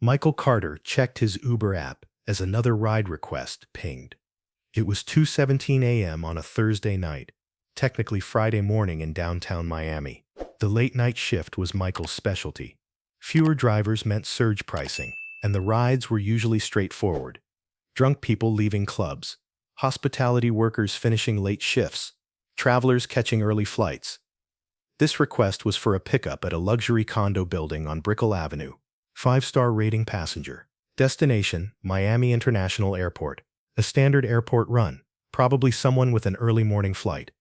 Michael Carter checked his Uber app as another ride request pinged. It was 2:17 a.m. on a Thursday night, technically Friday morning in downtown Miami. The late-night shift was Michael's specialty. Fewer drivers meant surge pricing, and the rides were usually straightforward. Drunk people leaving clubs, hospitality workers finishing late shifts, travelers catching early flights. This request was for a pickup at a luxury condo building on Brickell Avenue. 5-star rating passenger. Destination, Miami International Airport. A standard airport run, probably someone with an early morning flight.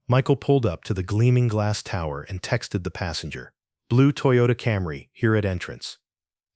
Michael pulled up to the gleaming glass tower and texted the passenger. Blue Toyota Camry, here at entrance.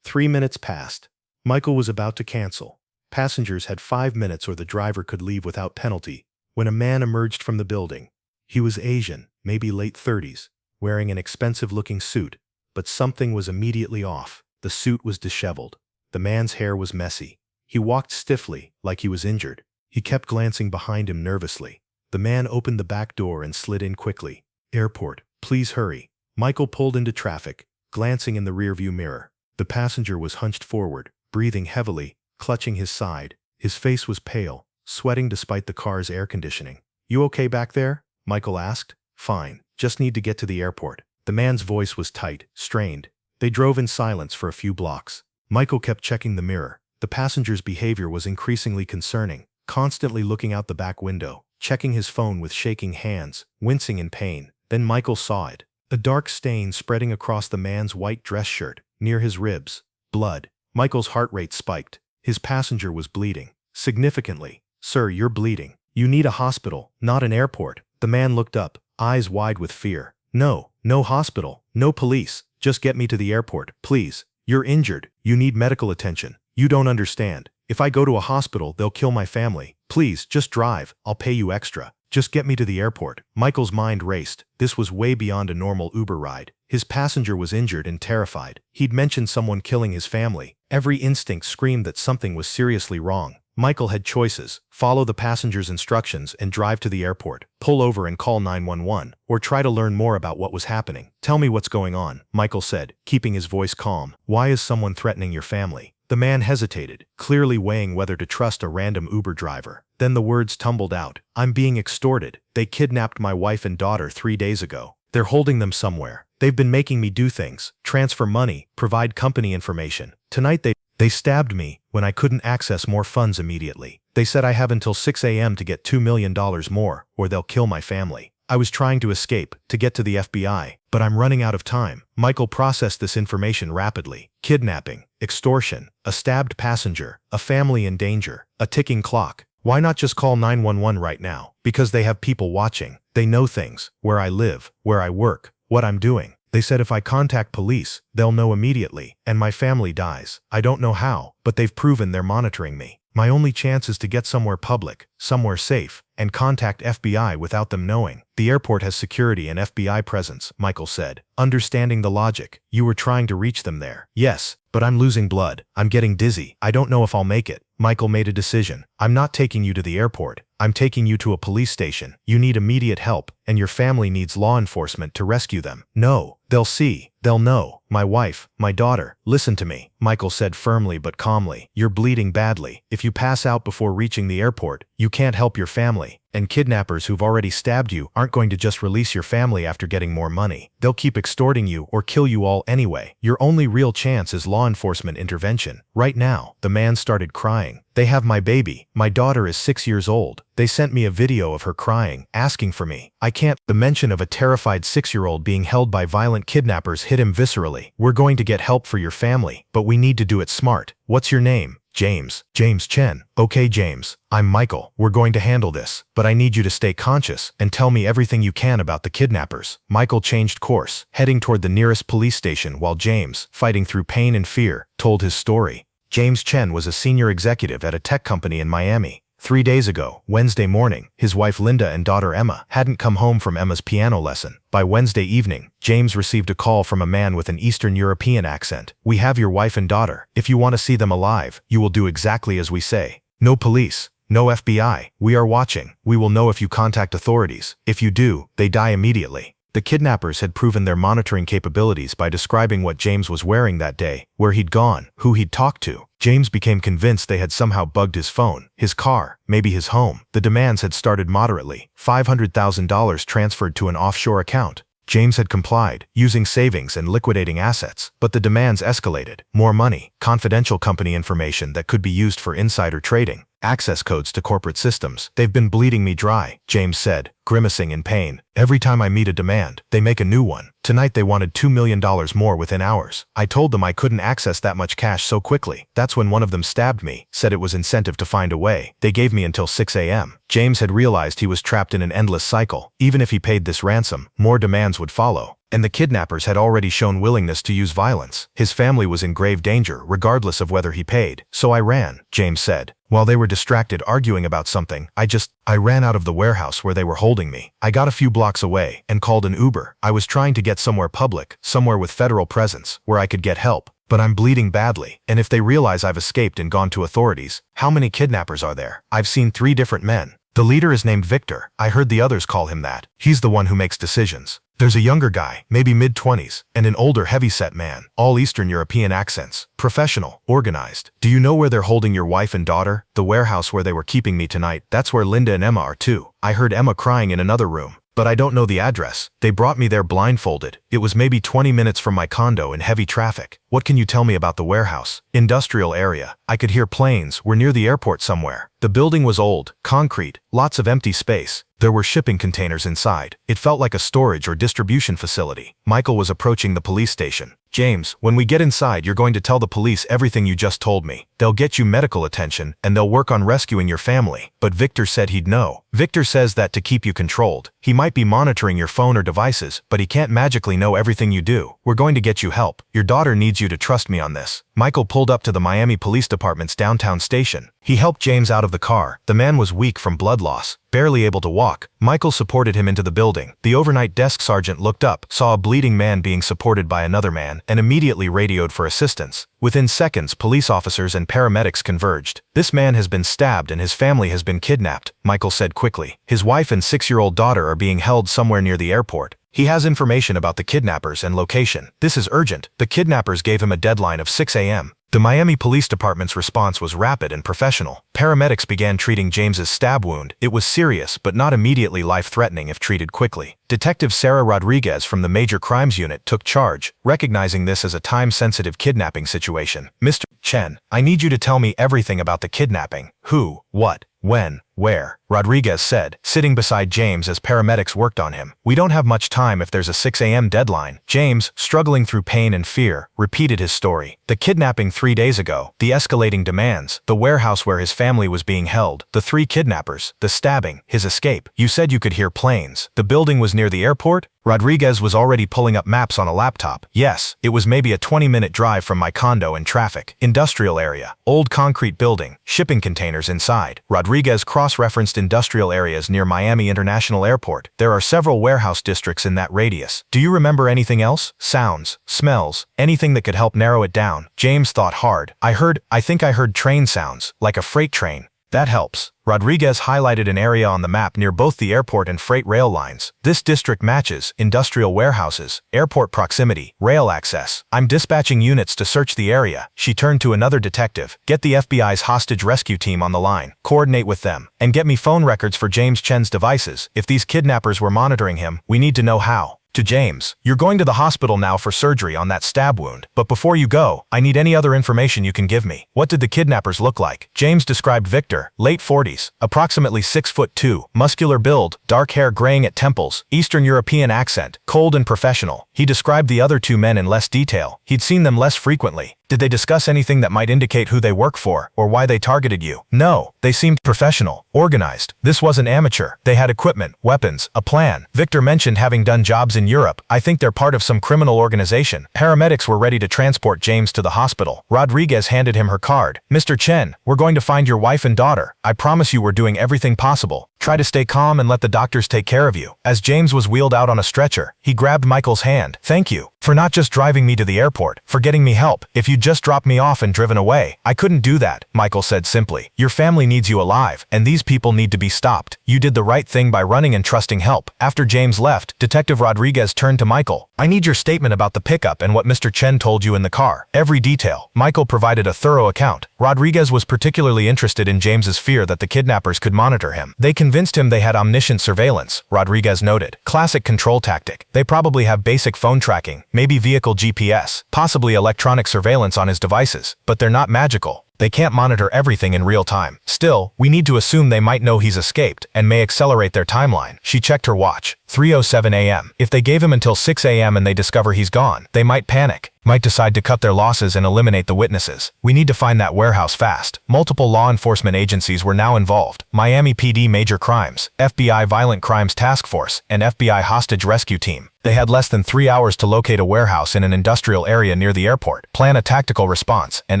3 minutes passed. Michael was about to cancel. Passengers had 5 minutes or the driver could leave without penalty, when a man emerged from the building. He was Asian, maybe late 30s, wearing an expensive-looking suit, but something was immediately off. The suit was disheveled. The man's hair was messy. He walked stiffly, like he was injured. He kept glancing behind him nervously. The man opened the back door and slid in quickly. Airport, please hurry. Michael pulled into traffic, glancing in the rearview mirror. The passenger was hunched forward, breathing heavily, clutching his side. His face was pale, sweating despite the car's air conditioning. You okay back there? Michael asked. Fine, just need to get to the airport. The man's voice was tight, strained. They drove in silence for a few blocks. Michael kept checking the mirror. The passenger's behavior was increasingly concerning, constantly looking out the back window, checking his phone with shaking hands, wincing in pain. Then Michael saw it. A dark stain spreading across the man's white dress shirt, near his ribs. Blood. Michael's heart rate spiked. His passenger was bleeding. Significantly. Sir, you're bleeding. You need a hospital, not an airport. The man looked up, eyes wide with fear. No hospital, no police. Just get me to the airport, please. You're injured. You need medical attention. You don't understand. If I go to a hospital, they'll kill my family. Please, just drive. I'll pay you extra. Just get me to the airport. Michael's mind raced. This was way beyond a normal Uber ride. His passenger was injured and terrified. He'd mentioned someone killing his family. Every instinct screamed that something was seriously wrong. Michael had choices: follow the passenger's instructions and drive to the airport, pull over and call 911, or try to learn more about what was happening. Tell me what's going on, Michael said, keeping his voice calm. Why is someone threatening your family? The man hesitated, clearly weighing whether to trust a random Uber driver. Then the words tumbled out. I'm being extorted. They kidnapped my wife and daughter 3 days ago. They're holding them somewhere. They've been making me do things, transfer money, provide company information. Tonight they stabbed me when I couldn't access more funds immediately. They said I have until 6 a.m. to get $2 million more, or they'll kill my family. I was trying to escape, to get to the FBI, but I'm running out of time. Michael processed this information rapidly. Kidnapping, extortion, a stabbed passenger, a family in danger, a ticking clock. Why not just call 911 right now? Because they have people watching. They know things, where I live, where I work, what I'm doing. They said if I contact police, they'll know immediately, and my family dies. I don't know how, but they've proven they're monitoring me. My only chance is to get somewhere public, somewhere safe, and contact FBI without them knowing. The airport has security and FBI presence, Michael said, understanding the logic. You were trying to reach them there. Yes, but I'm losing blood. I'm getting dizzy. I don't know if I'll make it. Michael made a decision. I'm not taking you to the airport. I'm taking you to a police station. You need immediate help, and your family needs law enforcement to rescue them. No, they'll see. They'll know. My wife, my daughter. Listen to me, Michael said firmly but calmly. You're bleeding badly. If you pass out before reaching the airport, you can't help your family. And kidnappers who've already stabbed you aren't going to just release your family after getting more money. They'll keep extorting you or kill you all anyway. Your only real chance is law enforcement intervention. Right now. The man started crying. They have my baby. My daughter is 6 years old. They sent me a video of her crying, asking for me. I can't. The mention of a terrified 6-year-old being held by violent kidnappers hit him viscerally. We're going to get help for your family, but we need to do it smart. What's your name? James. James Chen. Okay, James. I'm Michael. We're going to handle this, but I need you to stay conscious and tell me everything you can about the kidnappers. Michael changed course, heading toward the nearest police station while James, fighting through pain and fear, told his story. James Chen was a senior executive at a tech company in Miami. 3 days ago, Wednesday morning, his wife Linda and daughter Emma hadn't come home from Emma's piano lesson. By Wednesday evening, James received a call from a man with an Eastern European accent. We have your wife and daughter. If you want to see them alive, you will do exactly as we say. No police. No FBI. We are watching. We will know if you contact authorities. If you do, they die immediately. The kidnappers had proven their monitoring capabilities by describing what James was wearing that day, where he'd gone, who he'd talked to. James became convinced they had somehow bugged his phone, his car, maybe his home. The demands had started moderately, $500,000 transferred to an offshore account. James had complied, using savings and liquidating assets, but the demands escalated. More money, confidential company information that could be used for insider trading, access codes to corporate systems. "They've been bleeding me dry," James said, grimacing in pain. "Every time I meet a demand, they make a new one. Tonight they wanted $2 million more within hours. I told them I couldn't access that much cash so quickly. That's when one of them stabbed me, said it was incentive to find a way. They gave me until 6 a.m. James had realized he was trapped in an endless cycle. Even if he paid this ransom, more demands would follow. And the kidnappers had already shown willingness to use violence. His family was in grave danger, regardless of whether he paid. "So I ran," James said. "While they were distracted arguing about something, I ran out of the warehouse where they were holding me. I got a few blocks away and called an Uber. I was trying to get somewhere public, somewhere with federal presence, where I could get help. But I'm bleeding badly, and if they realize I've escaped and gone to authorities, how many kidnappers are there? I've seen 3 different men. The leader is named Victor. I heard the others call him that. He's the one who makes decisions. There's a younger guy, maybe mid-20s, and an older heavy-set man, all Eastern European accents, professional, organized. Do you know where they're holding your wife and daughter? The warehouse where they were keeping me tonight. That's where Linda and Emma are too. I heard Emma crying in another room, but I don't know the address. They brought me there blindfolded. It was maybe 20 minutes from my condo in heavy traffic. What can you tell me about the warehouse?" "Industrial area. I could hear planes. We're near the airport somewhere. The building was old, concrete, lots of empty space. There were shipping containers inside. It felt like a storage or distribution facility." Michael was approaching the police station. "James, when we get inside, you're going to tell the police everything you just told me. They'll get you medical attention, and they'll work on rescuing your family." But Victor said he'd know. "Victor says that to keep you controlled. He might be monitoring your phone or devices, but he can't magically know everything you do. We're going to get you help. Your daughter needs you to trust me on this." Michael pulled up to the Miami Police Department's downtown station. He helped James out of the car. The man was weak from blood loss, barely able to walk. Michael supported him into the building. The overnight desk sergeant looked up, saw a bleeding man being supported by another man, and immediately radioed for assistance. Within seconds, police officers and paramedics converged. "This man has been stabbed and his family has been kidnapped," Michael said quickly. "His wife and 6-year-old daughter are being held somewhere near the airport. He has information about the kidnappers and location. This is urgent." The kidnappers gave him a deadline of 6 a.m. The Miami Police Department's response was rapid and professional. Paramedics began treating James's stab wound. It was serious, but not immediately life-threatening if treated quickly. Detective Sarah Rodriguez from the Major Crimes Unit took charge, recognizing this as a time-sensitive kidnapping situation. "Mr. Chen, I need you to tell me everything about the kidnapping. Who, what, when, where," Rodriguez said, sitting beside James as paramedics worked on him. "We don't have much time if there's a 6 a.m. deadline." James, struggling through pain and fear, repeated his story. The kidnapping 3 days ago, the escalating demands, the warehouse where his family was being held, the 3 kidnappers, the stabbing, his escape. "You said you could hear planes. The building was near the airport?" Rodriguez was already pulling up maps on a laptop. "Yes, it was maybe a 20-minute drive from my condo in traffic. Industrial area, old concrete building, shipping containers inside." Rodriguez cross-referenced industrial areas near Miami International Airport. "There are several warehouse districts in that radius. Do you remember anything else? Sounds, smells, anything that could help narrow it down?" James thought hard. I think I heard train sounds, like a freight train." "That helps." Rodriguez highlighted an area on the map near both the airport and freight rail lines. "This district matches industrial warehouses, airport proximity, rail access. I'm dispatching units to search the area." She turned to another detective. "Get the FBI's hostage rescue team on the line. Coordinate with them. And get me phone records for James Chen's devices. If these kidnappers were monitoring him, we need to know how." To James, "You're going to the hospital now for surgery on that stab wound. But before you go, I need any other information you can give me. What did the kidnappers look like?" James described Victor, late 40s, approximately 6'2", muscular build, dark hair graying at temples, Eastern European accent, cold and professional. He described the other 2 men in less detail. He'd seen them less frequently. "Did they discuss anything that might indicate who they work for, or why they targeted you?" "No, they seemed professional, organized. This wasn't amateur. They had equipment, weapons, a plan." Victor mentioned having done jobs in Europe. "I think they're part of some criminal organization." Paramedics were ready to transport James to the hospital. Rodriguez handed him her card. "Mr. Chen, we're going to find your wife and daughter. I promise you we're doing everything possible. Try to stay calm and let the doctors take care of you. As James was wheeled out on a stretcher, he grabbed Michael's hand. Thank you for not just driving me to the airport, for getting me help. If you'd just dropped me off and driven away, I couldn't do that, Michael said simply. Your family needs you alive, and these people need to be stopped. You did the right thing by running and trusting help. After James left, Detective Rodriguez turned to Michael. I need your statement about the pickup and what Mr. Chen told you in the car. Every detail. Michael provided a thorough account. Rodriguez was particularly interested in James's fear that the kidnappers could monitor him. They convinced him they had omniscient surveillance, Rodriguez noted. Classic control tactic. They probably have basic phone tracking, maybe vehicle GPS, possibly electronic surveillance on his devices, but they're not magical. They can't monitor everything in real time. Still, we need to assume they might know he's escaped and may accelerate their timeline. She checked her watch. 3:07 a.m. If they gave him until 6 a.m. and they discover he's gone, they might panic, might decide to cut their losses and eliminate the witnesses. We need to find that warehouse fast. Multiple law enforcement agencies were now involved. Miami PD Major Crimes, FBI Violent Crimes Task Force, and FBI Hostage Rescue Team. They had less than 3 hours to locate a warehouse in an industrial area near the airport, plan a tactical response, and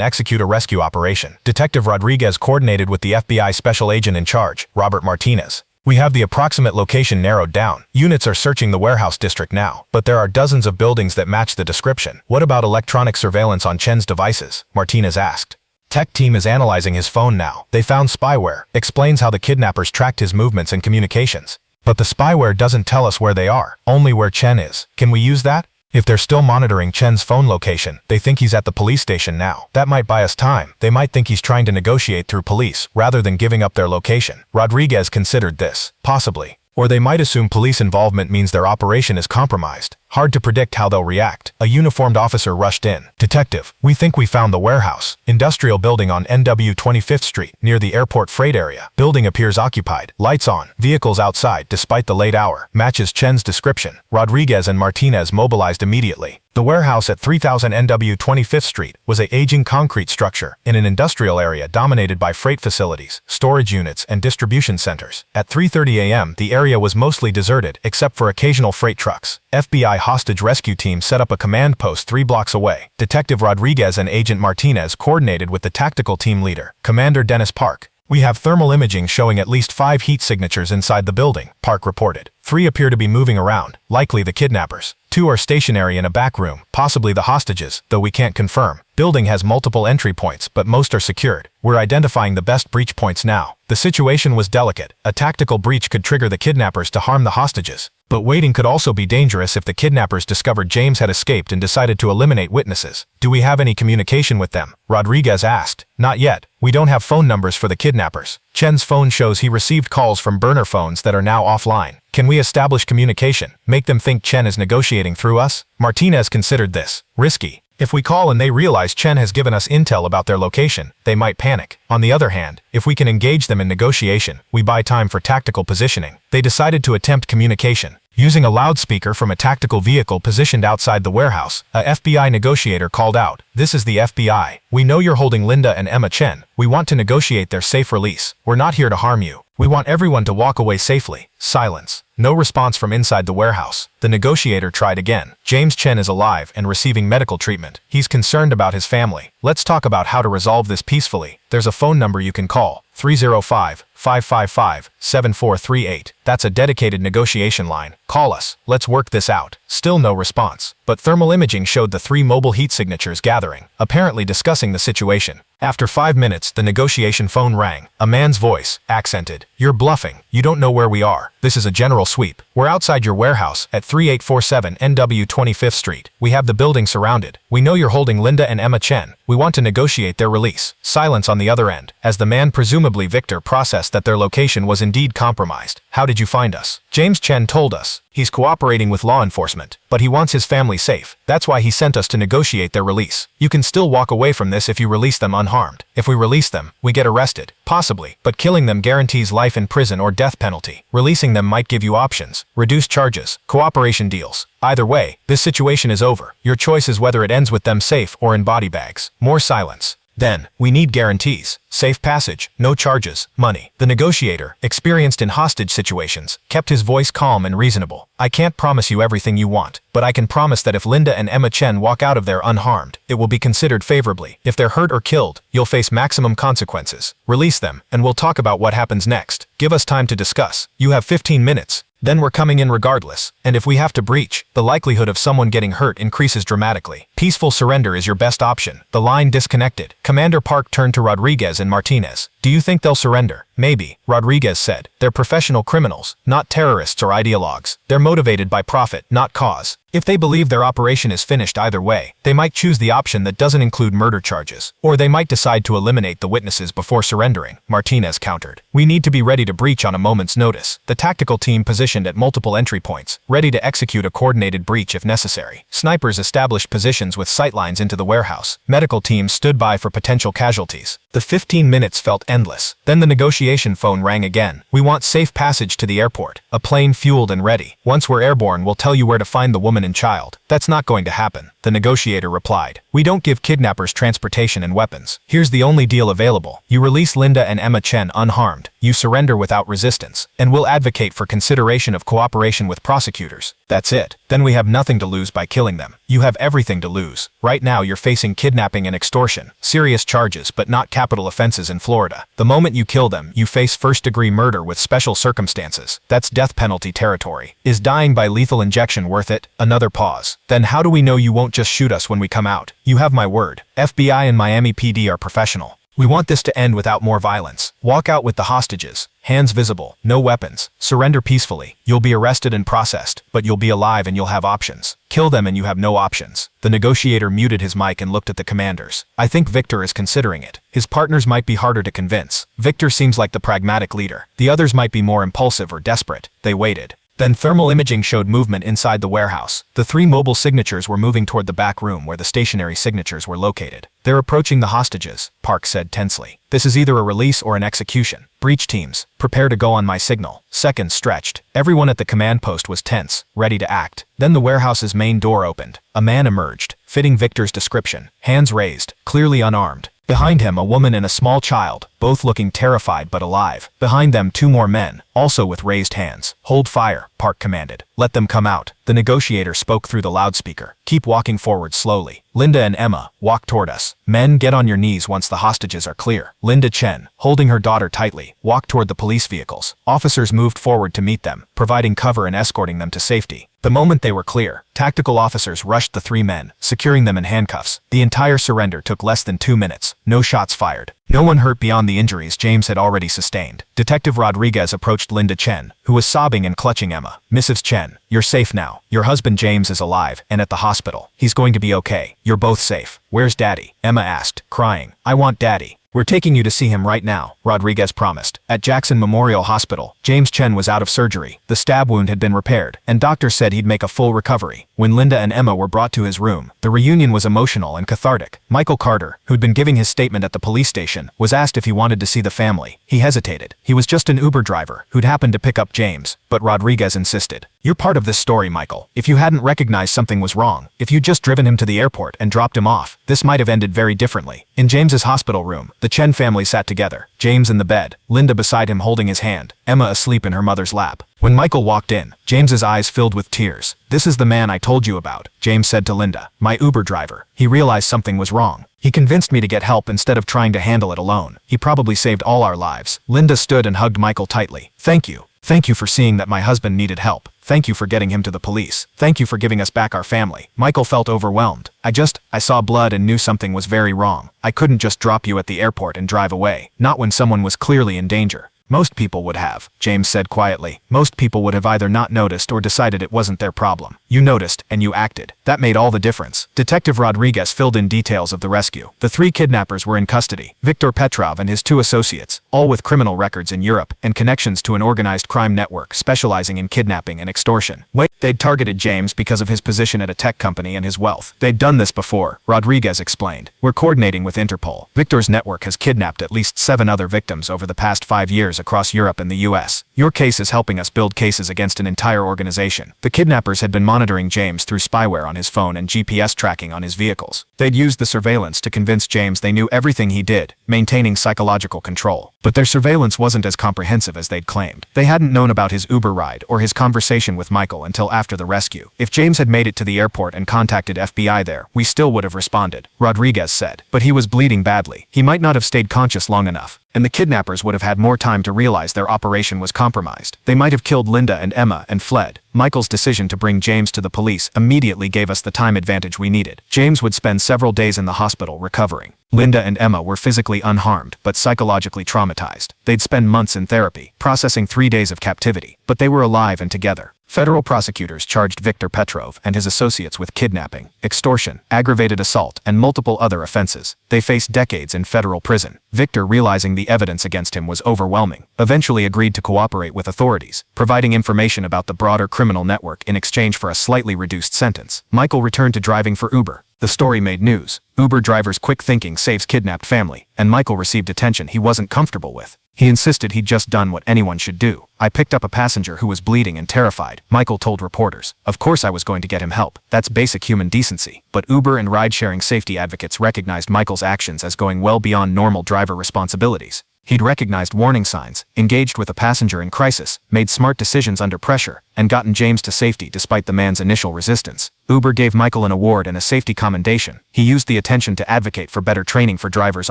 execute a rescue operation. Detective Rodriguez coordinated with the FBI special agent in charge, Robert Martinez. We have the approximate location narrowed down. Units are searching the warehouse district now, but there are dozens of buildings that match the description. What about electronic surveillance on Chen's devices? Martinez asked. Tech team is analyzing his phone now. They found spyware. Explains how the kidnappers tracked his movements and communications. But the spyware doesn't tell us where they are, only where Chen is. Can we use that? If they're still monitoring Chen's phone location, they think he's at the police station now. That might buy us time. They might think he's trying to negotiate through police, rather than giving up their location. Rodriguez considered this. Possibly. Or they might assume police involvement means their operation is compromised. Hard to predict how they'll react. A uniformed officer rushed in. Detective, we think we found the warehouse. Industrial building on NW 25th Street, near the airport freight area. Building appears occupied. Lights on. Vehicles outside, despite the late hour. Matches Chen's description. Rodriguez and Martinez mobilized immediately. The warehouse at 3000 NW 25th Street was an aging concrete structure in an industrial area dominated by freight facilities, storage units, and distribution centers. At 3:30 a.m., the area was mostly deserted except for occasional freight trucks. FBI Hostage Rescue Team set up a command post 3 blocks away. Detective Rodriguez and Agent Martinez coordinated with the tactical team leader, Commander Dennis Park. We have thermal imaging showing at least 5 heat signatures inside the building, Park reported. 3 appear to be moving around, likely the kidnappers. 2 are stationary in a back room, possibly the hostages, though we can't confirm. Building has multiple entry points, but most are secured. We're identifying the best breach points now. The situation was delicate. A tactical breach could trigger the kidnappers to harm the hostages. But waiting could also be dangerous if the kidnappers discovered James had escaped and decided to eliminate witnesses. Do we have any communication with them? Rodriguez asked. Not yet. We don't have phone numbers for the kidnappers. Chen's phone shows he received calls from burner phones that are now offline. Can we establish communication? Make them think Chen is negotiating through us? Martinez considered this. Risky. If we call and they realize Chen has given us intel about their location, they might panic. On the other hand, if we can engage them in negotiation, we buy time for tactical positioning. They decided to attempt communication. Using a loudspeaker from a tactical vehicle positioned outside the warehouse, a FBI negotiator called out, "This is the FBI. We know you're holding Linda and Emma Chen. We want to negotiate their safe release. We're not here to harm you. We want everyone to walk away safely." Silence. No response from inside the warehouse. The negotiator tried again. James Chen is alive and receiving medical treatment. He's concerned about his family. Let's talk about how to resolve this peacefully. There's a phone number you can call. 305-555-7438. That's a dedicated negotiation line. Call us. Let's work this out. Still no response. But thermal imaging showed the 3 mobile heat signatures gathering, apparently discussing the situation. After 5 minutes, the negotiation phone rang. A man's voice, accented. "You're bluffing. You don't know where we are. This is a general sweep. We're outside your warehouse at 3847 NW 25th Street. We have the building surrounded. We know you're holding Linda and Emma Chen. We want to negotiate their release." Silence on the other end, as the man, presumably Victor, processed that their location was indeed compromised. "How did you find us?" James Chen told us. He's cooperating with law enforcement, but he wants his family safe. That's why he sent us to negotiate their release. You can still walk away from this if you release them unharmed. If we release them, we get arrested. Possibly, but killing them guarantees life in prison or death penalty. Releasing them might give you options, reduced charges, cooperation deals. Either way, this situation is over. Your choice is whether it ends with them safe or in body bags. More silence. Then, we need guarantees. Safe passage, no charges, money. The negotiator, experienced in hostage situations, kept his voice calm and reasonable. I can't promise you everything you want, but I can promise that if Linda and Emma Chen walk out of there unharmed, it will be considered favorably. If they're hurt or killed, you'll face maximum consequences. Release them, and we'll talk about what happens next. Give us time to discuss. You have 15 minutes. Then we're coming in regardless, and if we have to breach, the likelihood of someone getting hurt increases dramatically. Peaceful surrender is your best option. The line disconnected. Commander Park turned to Rodriguez and Martinez. Do you think they'll surrender? Maybe, Rodriguez said. They're professional criminals, not terrorists or ideologues. They're motivated by profit, not cause. If they believe their operation is finished either way, they might choose the option that doesn't include murder charges. Or they might decide to eliminate the witnesses before surrendering, Martinez countered. We need to be ready to breach on a moment's notice. The tactical team positioned at multiple entry points, ready to execute a coordinated breach if necessary. Snipers established positions with sightlines into the warehouse. Medical teams stood by for potential casualties. The 15 minutes felt endless. Then the negotiation phone rang again. We want safe passage to the airport. A plane fueled and ready. Once we're airborne, we'll tell you where to find the woman and child. That's not going to happen, the negotiator replied. We don't give kidnappers transportation and weapons. Here's the only deal available. You release Linda and Emma Chen unharmed. You surrender without resistance. And we'll advocate for consideration of cooperation with prosecutors. That's it. Then we have nothing to lose by killing them. You have everything to lose. Right now you're facing kidnapping and extortion. Serious charges, but not capital offenses in Florida. The moment you kill them, you face first-degree murder with special circumstances. That's death penalty territory. Is dying by lethal injection worth it? Another pause. Then how do we know you won't just shoot us when we come out? You have my word. FBI and Miami PD are professional. We want this to end without more violence. Walk out with the hostages. Hands visible, no weapons. Surrender peacefully. You'll be arrested and processed, but you'll be alive and you'll have options. Kill them and you have no options. The negotiator muted his mic and looked at the commanders. I think Victor is considering it. His partners might be harder to convince. Victor seems like the pragmatic leader. The others might be more impulsive or desperate. They waited. Then thermal imaging showed movement inside the warehouse. The 3 mobile signatures were moving toward the back room where the stationary signatures were located. They're approaching the hostages, Park said tensely. This is either a release or an execution. Breach teams, prepare to go on my signal. Seconds stretched. Everyone at the command post was tense, ready to act. Then the warehouse's main door opened. A man emerged, fitting Victor's description. Hands raised, clearly unarmed. Behind him, a woman and a small child, both looking terrified but alive. Behind them, 2 more men, also with raised hands. Hold fire, Park commanded. Let them come out. The negotiator spoke through the loudspeaker. Keep walking forward slowly. Linda and Emma, walk toward us. Men, get on your knees once the hostages are clear. Linda Chen, holding her daughter tightly, walked toward the police vehicles. Officers moved forward to meet them, providing cover and escorting them to safety. The moment they were clear, tactical officers rushed the 3 men, securing them in handcuffs. The entire surrender took less than 2 minutes. No shots fired. No one hurt beyond the injuries James had already sustained. Detective Rodriguez approached Linda Chen, who was sobbing and clutching Emma. Mrs. Chen, you're safe now. Your husband James is alive and at the hospital. He's going to be okay. You're both safe. Where's Daddy? Emma asked, crying. I want Daddy. We're taking you to see him right now, Rodriguez promised. At Jackson Memorial Hospital, James Chen was out of surgery. The stab wound had been repaired, and doctors said he'd make a full recovery. When Linda and Emma were brought to his room, the reunion was emotional and cathartic. Michael Carter, who'd been giving his statement at the police station, was asked if he wanted to see the family. He hesitated. He was just an Uber driver who'd happened to pick up James, but Rodriguez insisted. You're part of this story, Michael. If you hadn't recognized something was wrong, if you'd just driven him to the airport and dropped him off, this might have ended very differently. In James's hospital room, the Chen family sat together, James in the bed, Linda beside him holding his hand, Emma asleep in her mother's lap. When Michael walked in, James's eyes filled with tears. This is the man I told you about, James said to Linda, my Uber driver. He realized something was wrong. He convinced me to get help instead of trying to handle it alone. He probably saved all our lives. Linda stood and hugged Michael tightly. Thank you. Thank you for seeing that my husband needed help. Thank you for getting him to the police. Thank you for giving us back our family. Michael felt overwhelmed. I saw blood and knew something was very wrong. I couldn't just drop you at the airport and drive away. Not when someone was clearly in danger. Most people would have, James said quietly. Most people would have either not noticed or decided it wasn't their problem. You noticed, and you acted. That made all the difference. Detective Rodriguez filled in details of the rescue. The 3 kidnappers were in custody. Victor Petrov and his 2 associates, all with criminal records in Europe and connections to an organized crime network specializing in kidnapping and extortion. They'd targeted James because of his position at a tech company and his wealth. They'd done this before, Rodriguez explained. We're coordinating with Interpol. Victor's network has kidnapped at least 7 other victims over the past 5 years kidnappers across Europe and the US. Your case is helping us build cases against an entire organization. The kidnappers had been monitoring James through spyware on his phone and GPS tracking on his vehicles. They'd used the surveillance to convince James they knew everything he did, maintaining psychological control. But their surveillance wasn't as comprehensive as they'd claimed. They hadn't known about his Uber ride or his conversation with Michael until after the rescue. If James had made it to the airport and contacted FBI there, we still would have responded, Rodriguez said. But he was bleeding badly. He might not have stayed conscious long enough, and the kidnappers would have had more time to realize their operation was compromised. They might have killed Linda and Emma and fled. Michael's decision to bring James to the police immediately gave us the time advantage we needed. James would spend several days in the hospital recovering. Linda and Emma were physically unharmed, but psychologically traumatized. They'd spend months in therapy, processing 3 days of captivity, but they were alive and together. Federal prosecutors charged Viktor Petrov and his associates with kidnapping, extortion, aggravated assault, and multiple other offenses. They faced decades in federal prison. Viktor, realizing the evidence against him was overwhelming, eventually agreed to cooperate with authorities, providing information about the broader criminal network in exchange for a slightly reduced sentence. Michael returned to driving for Uber. The story made news. Uber driver's quick thinking saves kidnapped family, and Michael received attention he wasn't comfortable with. He insisted he'd just done what anyone should do. I picked up a passenger who was bleeding and terrified, Michael told reporters. Of course I was going to get him help. That's basic human decency. But Uber and ride-sharing safety advocates recognized Michael's actions as going well beyond normal driver responsibilities. He'd recognized warning signs, engaged with a passenger in crisis, made smart decisions under pressure, and gotten James to safety despite the man's initial resistance. Uber gave Michael an award and a safety commendation. He used the attention to advocate for better training for drivers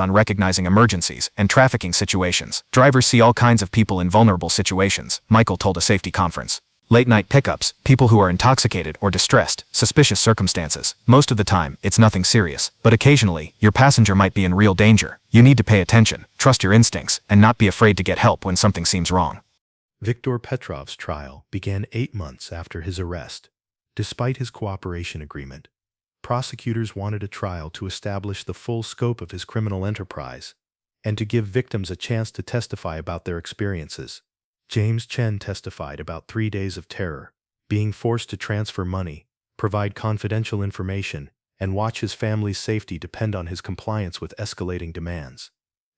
on recognizing emergencies and trafficking situations. Drivers see all kinds of people in vulnerable situations, Michael told a safety conference. Late-night pickups, people who are intoxicated or distressed, suspicious circumstances. Most of the time, it's nothing serious, but occasionally, your passenger might be in real danger. You need to pay attention, trust your instincts, and not be afraid to get help when something seems wrong. Viktor Petrov's trial began 8 months after his arrest. Despite his cooperation agreement, prosecutors wanted a trial to establish the full scope of his criminal enterprise and to give victims a chance to testify about their experiences. James Chen testified about 3 days of terror, being forced to transfer money, provide confidential information, and watch his family's safety depend on his compliance with escalating demands.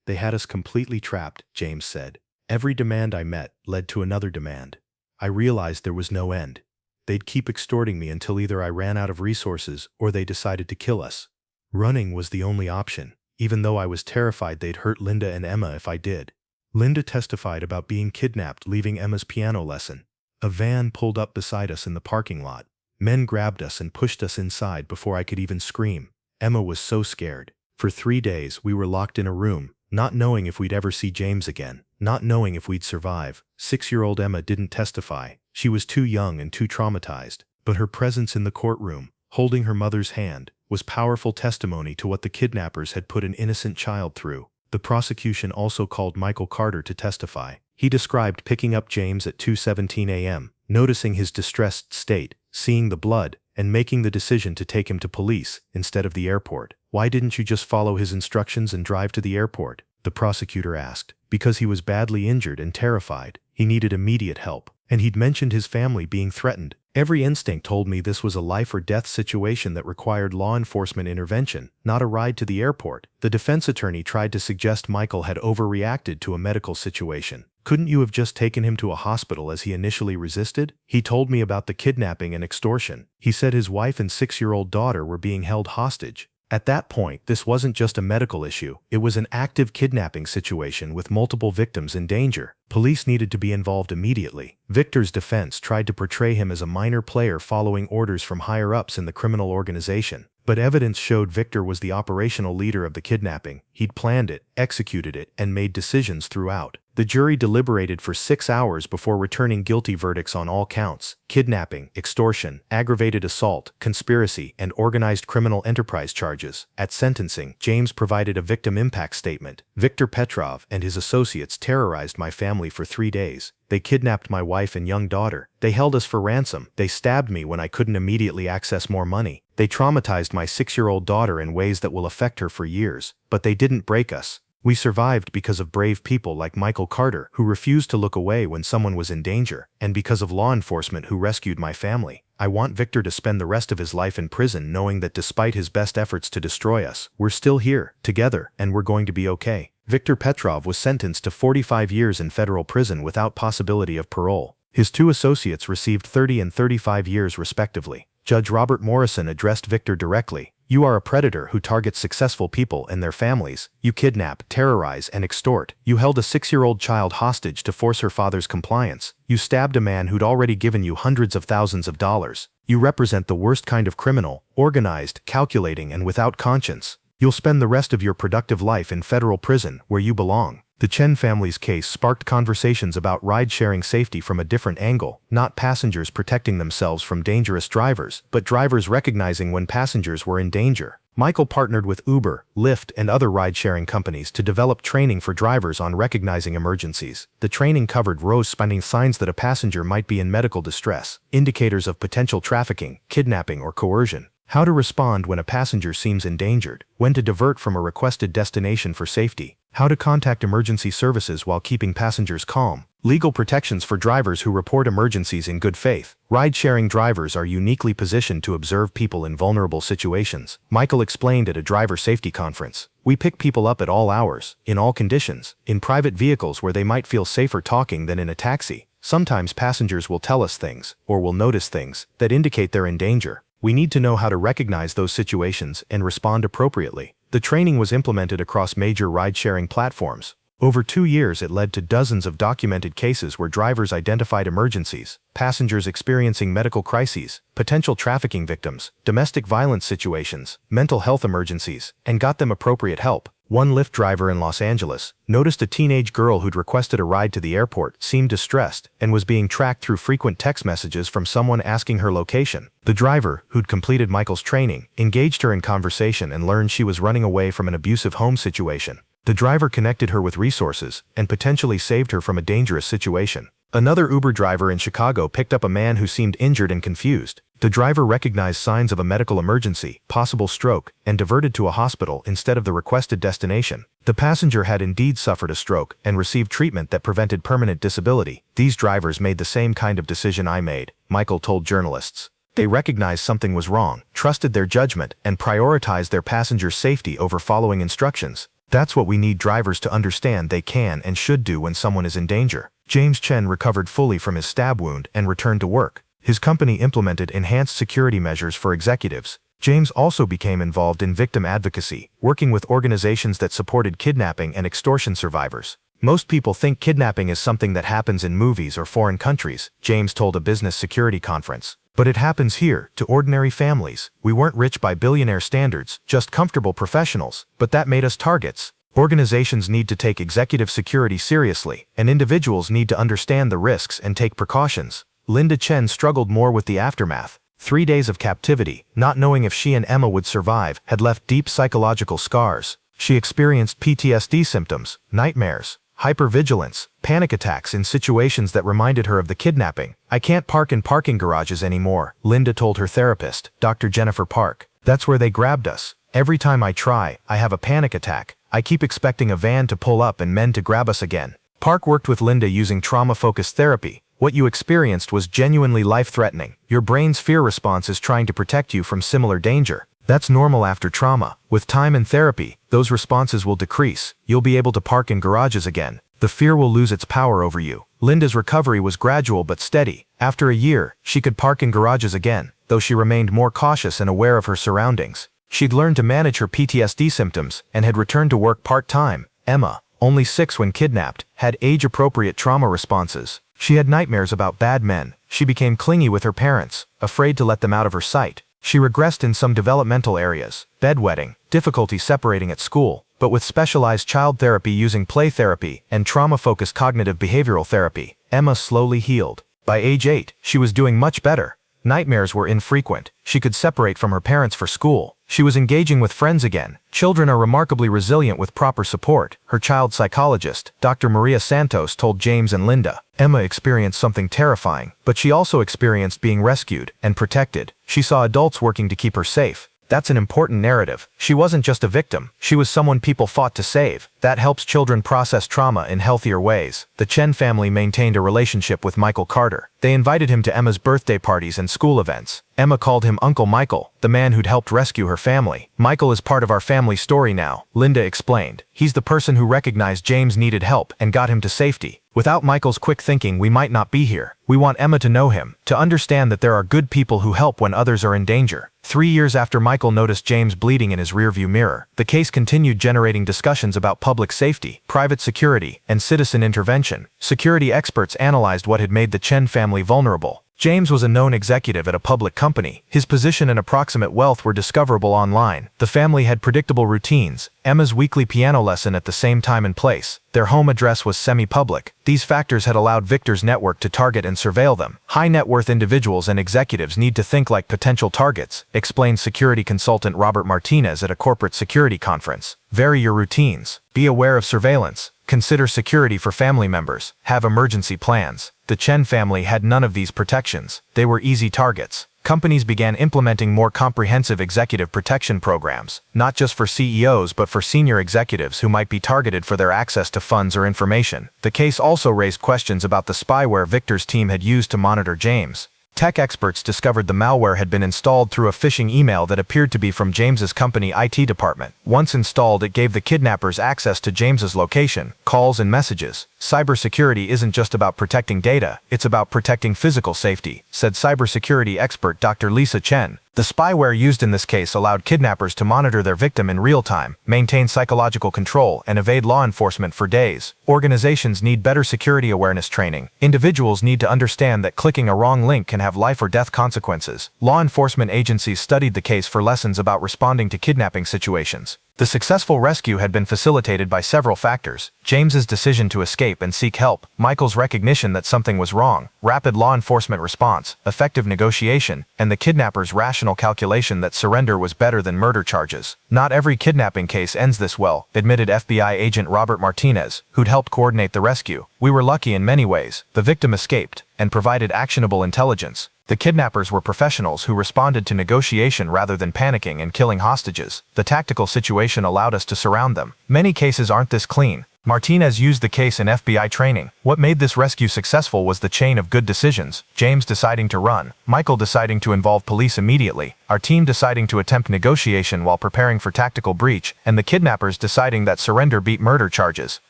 They had us completely trapped, James said. Every demand I met led to another demand. I realized there was no end. They'd keep extorting me until either I ran out of resources or they decided to kill us. Running was the only option, even though I was terrified they'd hurt Linda and Emma if I did. Linda testified about being kidnapped leaving Emma's piano lesson. A van pulled up beside us in the parking lot. Men grabbed us and pushed us inside before I could even scream. Emma was so scared. For 3 days, we were locked in a room, not knowing if we'd ever see James again, not knowing if we'd survive. 6-year-old Emma didn't testify. She was too young and too traumatized. But her presence in the courtroom, holding her mother's hand, was powerful testimony to what the kidnappers had put an innocent child through. The prosecution also called Michael Carter to testify. He described picking up James at 2:17 a.m., noticing his distressed state, seeing the blood, and making the decision to take him to police instead of the airport. "Why didn't you just follow his instructions and drive to the airport?" the prosecutor asked. "Because he was badly injured and terrified. He needed immediate help. And he'd mentioned his family being threatened. Every instinct told me this was a life-or-death situation that required law enforcement intervention, not a ride to the airport." The defense attorney tried to suggest Michael had overreacted to a medical situation. "Couldn't you have just taken him to a hospital as he initially resisted? He told me about the kidnapping and extortion. He said his wife and 6-year-old daughter were being held hostage." At that point, this wasn't just a medical issue. It was an active kidnapping situation with multiple victims in danger. Police needed to be involved immediately. Viktor's defense tried to portray him as a minor player following orders from higher-ups in the criminal organization. But evidence showed Viktor was the operational leader of the kidnapping. He'd planned it, executed it, and made decisions throughout. The jury deliberated for 6 hours before returning guilty verdicts on all counts: kidnapping, extortion, aggravated assault, conspiracy, and organized criminal enterprise charges. At sentencing, James provided a victim impact statement. "Viktor Petrov and his associates terrorized my family for 3 days. They kidnapped my wife and young daughter. They held us for ransom. They stabbed me when I couldn't immediately access more money. They traumatized my 6-year-old daughter in ways that will affect her for years. But they didn't break us. We survived because of brave people like Michael Carter, who refused to look away when someone was in danger, and because of law enforcement who rescued my family. I want Viktor to spend the rest of his life in prison knowing that despite his best efforts to destroy us, we're still here, together, and we're going to be okay." Viktor Petrov was sentenced to 45 years in federal prison without possibility of parole. His two associates received 30 and 35 years respectively. Judge Robert Morrison addressed Viktor directly. "You are a predator who targets successful people and their families. You kidnap, terrorize, and extort. You held a 6-year-old child hostage to force her father's compliance. You stabbed a man who'd already given you hundreds of thousands of dollars. You represent the worst kind of criminal, organized, calculating, and without conscience. You'll spend the rest of your productive life in federal prison, where you belong." The Chen family's case sparked conversations about ride-sharing safety from a different angle, not passengers protecting themselves from dangerous drivers, but drivers recognizing when passengers were in danger. Michael partnered with Uber, Lyft, and other ride-sharing companies to develop training for drivers on recognizing emergencies. The training covered road-spanning signs that a passenger might be in medical distress, indicators of potential trafficking, kidnapping, or coercion, how to respond when a passenger seems endangered, when to divert from a requested destination for safety, how to contact emergency services while keeping passengers calm, legal protections for drivers who report emergencies in good faith. Ride-sharing drivers are uniquely positioned to observe people in vulnerable situations. Michael explained at a driver safety conference, "We pick people up at all hours, in all conditions, in private vehicles where they might feel safer talking than in a taxi. Sometimes passengers will tell us things, or will notice things, that indicate they're in danger. We need to know how to recognize those situations and respond appropriately." The training was implemented across major ride-sharing platforms. Over 2 years, it led to dozens of documented cases where drivers identified emergencies, passengers experiencing medical crises, potential trafficking victims, domestic violence situations, mental health emergencies, and got them appropriate help. One Lyft driver in Los Angeles noticed a teenage girl who'd requested a ride to the airport, seemed distressed, and was being tracked through frequent text messages from someone asking her location. The driver, who'd completed Michael's training, engaged her in conversation and learned she was running away from an abusive home situation. The driver connected her with resources and potentially saved her from a dangerous situation. Another Uber driver in Chicago picked up a man who seemed injured and confused. The driver recognized signs of a medical emergency, possible stroke, and diverted to a hospital instead of the requested destination. The passenger had indeed suffered a stroke and received treatment that prevented permanent disability. "These drivers made the same kind of decision I made," Michael told journalists. "They recognized something was wrong, trusted their judgment, and prioritized their passengers' safety over following instructions. That's what we need drivers to understand they can and should do when someone is in danger." James Chen recovered fully from his stab wound and returned to work. His company implemented enhanced security measures for executives. James also became involved in victim advocacy, working with organizations that supported kidnapping and extortion survivors. "Most people think kidnapping is something that happens in movies or foreign countries," James told a business security conference. "But it happens here, to ordinary families. We weren't rich by billionaire standards, just comfortable professionals, but that made us targets. Organizations need to take executive security seriously, and individuals need to understand the risks and take precautions." Linda Chen struggled more with the aftermath. 3 days of captivity, not knowing if she and Emma would survive, had left deep psychological scars. She experienced PTSD symptoms, nightmares, hypervigilance, panic attacks in situations that reminded her of the kidnapping. "I can't park in parking garages anymore," Linda told her therapist, Dr. Jennifer Park. "That's where they grabbed us. Every time I try, I have a panic attack. I keep expecting a van to pull up and men to grab us again." Park worked with Linda using trauma-focused therapy. "What you experienced was genuinely life-threatening. Your brain's fear response is trying to protect you from similar danger. That's normal after trauma. With time and therapy, those responses will decrease. You'll be able to park in garages again. The fear will lose its power over you." Linda's recovery was gradual but steady. After a year, she could park in garages again, though she remained more cautious and aware of her surroundings. She'd learned to manage her PTSD symptoms and had returned to work part-time. Emma, only 6 when kidnapped, had age-appropriate trauma responses. She had nightmares about bad men. She became clingy with her parents, afraid to let them out of her sight. She regressed in some developmental areas, bedwetting, difficulty separating at school, but with specialized child therapy using play therapy and trauma-focused cognitive behavioral therapy, Emma slowly healed. By age 8, she was doing much better. Nightmares were infrequent. She could separate from her parents for school. She was engaging with friends again. Children are remarkably resilient with proper support, her child psychologist, Dr. Maria Santos, told James and Linda. Emma experienced something terrifying, but she also experienced being rescued and protected. She saw adults working to keep her safe. That's an important narrative. She wasn't just a victim. She was someone people fought to save. That helps children process trauma in healthier ways. The Chen family maintained a relationship with Michael Carter. They invited him to Emma's birthday parties and school events. Emma called him Uncle Michael, the man who'd helped rescue her family. Michael is part of our family story now, Linda explained. He's the person who recognized James needed help and got him to safety. Without Michael's quick thinking, we might not be here. We want Emma to know him, to understand that there are good people who help when others are in danger. 3 years after Michael noticed James bleeding in his rearview mirror, the case continued generating discussions about public safety, private security, and citizen intervention. Security experts analyzed what had made the Chen family vulnerable. James was a known executive at a public company. His position and approximate wealth were discoverable online. The family had predictable routines, Emma's weekly piano lesson at the same time and place. Their home address was semi-public. These factors had allowed Victor's network to target and surveil them. High net worth individuals and executives need to think like potential targets, explained security consultant Robert Martinez at a corporate security conference. Vary your routines. Be aware of surveillance. Consider security for family members. Have emergency plans. The Chen family had none of these protections. They were easy targets. Companies began implementing more comprehensive executive protection programs, not just for CEOs but for senior executives who might be targeted for their access to funds or information. The case also raised questions about the spyware Victor's team had used to monitor James. Tech experts discovered the malware had been installed through a phishing email that appeared to be from James's company IT department. Once installed, it gave the kidnappers access to James's location, calls, and messages. Cybersecurity isn't just about protecting data, it's about protecting physical safety, said cybersecurity expert Dr. Lisa Chen. The spyware used in this case allowed kidnappers to monitor their victim in real time, maintain psychological control, and evade law enforcement for days. Organizations need better security awareness training. Individuals need to understand that clicking a wrong link can have life or death consequences. Law enforcement agencies studied the case for lessons about responding to kidnapping situations. The successful rescue had been facilitated by several factors: James's decision to escape and seek help, Michael's recognition that something was wrong, rapid law enforcement response, effective negotiation, and the kidnapper's rational calculation that surrender was better than murder charges. Not every kidnapping case ends this well, admitted FBI agent Robert Martinez, who'd helped coordinate the rescue. We were lucky in many ways. The victim escaped and provided actionable intelligence. The kidnappers were professionals who responded to negotiation rather than panicking and killing hostages. The tactical situation allowed us to surround them. Many cases aren't this clean. Martinez used the case in FBI training. What made this rescue successful was the chain of good decisions: James deciding to run, Michael deciding to involve police immediately, our team deciding to attempt negotiation while preparing for tactical breach, and the kidnappers deciding that surrender beat murder charges.